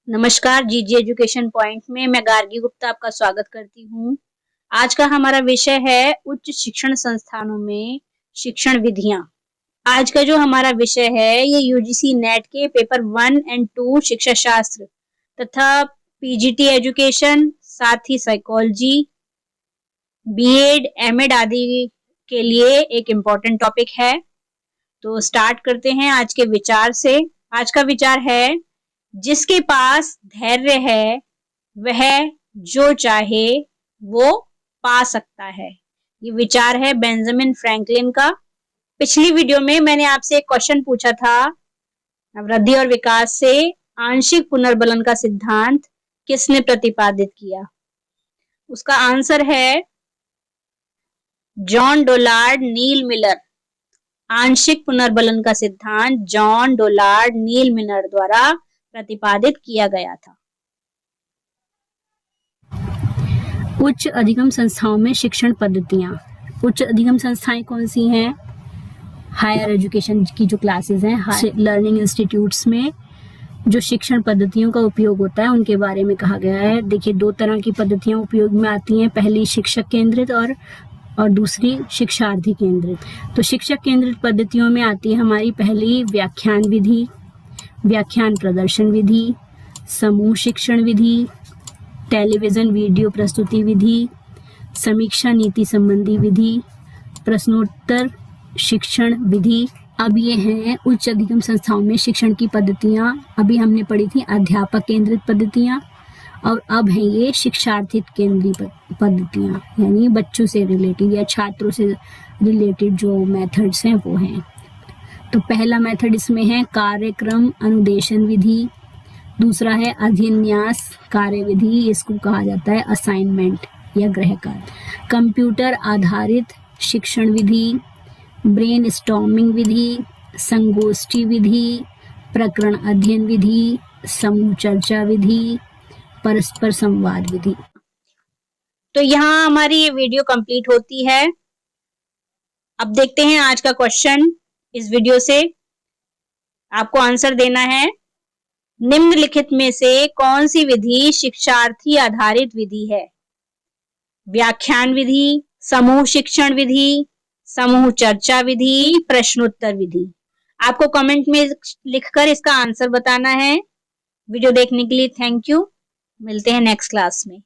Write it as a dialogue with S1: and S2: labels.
S1: नमस्कार, जीजी education point में मैं गार्गी गुप्ता आपका स्वागत करती हूँ। आज का हमारा विषय है उच्च शिक्षण संस्थानों में शिक्षण विधियां। आज का जो हमारा विषय है ये यूजीसी नेट के पेपर 1 एंड 2 शिक्षा शास्त्र तथा पीजीटी एजुकेशन, साथ ही साइकोलॉजी, बीएड, एमएड आदि के लिए एक इम्पोर्टेंट टॉपिक है। तो स्टार्ट करते हैं आज के विचार से। आज का विचार है, जिसके पास धैर्य है वह जो चाहे वो पा सकता है। ये विचार है बेंजामिन फ्रैंकलिन का। पिछली वीडियो में मैंने आपसे एक क्वेश्चन पूछा था, वृद्धि और विकास से आंशिक पुनर्बलन का सिद्धांत किसने प्रतिपादित किया? उसका आंसर है जॉन डोलार्ड नील मिलर। आंशिक पुनर्बलन का सिद्धांत जॉन डोलार्ड नील मिलर द्वारा प्रतिपादित किया गया था।
S2: उच्च अधिगम संस्थाओं में शिक्षण पद्धतियां। उच्च अधिगम संस्थाएं कौन सी हैं? हायर एजुकेशन की जो क्लासेस हैं, लर्निंग इंस्टीट्यूट्स में जो शिक्षण पद्धतियों का उपयोग होता है उनके बारे में कहा गया है। देखिए, दो तरह की पद्धतियां उपयोग में आती हैं, पहली शिक्षक केंद्रित और दूसरी शिक्षार्थी केंद्रित। तो शिक्षक केंद्रित पद्धतियों में आती है हमारी पहली व्याख्यान विधि, व्याख्यान प्रदर्शन विधि, समूह शिक्षण विधि, टेलीविजन वीडियो प्रस्तुति विधि, समीक्षा नीति संबंधी विधि, प्रश्नोत्तर शिक्षण विधि। अब ये हैं उच्च अधिगम संस्थाओं में शिक्षण की पद्धतियां। अभी हमने पढ़ी थी अध्यापक केंद्रित पद्धतियां और अब हैं ये शिक्षार्थी केंद्रित पद्धतियां, यानी बच्चों से रिलेटेड या छात्रों से रिलेटेड जो मेथड्स हैं वो हैं। तो पहला मेथड इसमें है कार्यक्रम अनुदेशन विधि, दूसरा है अधिन्यास कार्य विधि, इसको कहा जाता है असाइनमेंट या गृह कार्य। कंप्यूटर आधारित शिक्षण विधि, ब्रेन स्टॉर्मिंग विधि, संगोष्ठी विधि, प्रकरण अध्ययन विधि, समूह चर्चा विधि, परस्पर संवाद विधि।
S1: तो यहाँ हमारी ये वीडियो कंप्लीट होती है। अब देखते हैं आज का क्वेश्चन। इस वीडियो से आपको आंसर देना है, निम्नलिखित में से कौन सी विधि शिक्षार्थी आधारित विधि है? व्याख्यान विधि, समूह शिक्षण विधि, समूह चर्चा विधि, प्रश्नोत्तर विधि। आपको कमेंट में लिखकर इसका आंसर बताना है। वीडियो देखने के लिए थैंक यू। मिलते हैं नेक्स्ट क्लास में।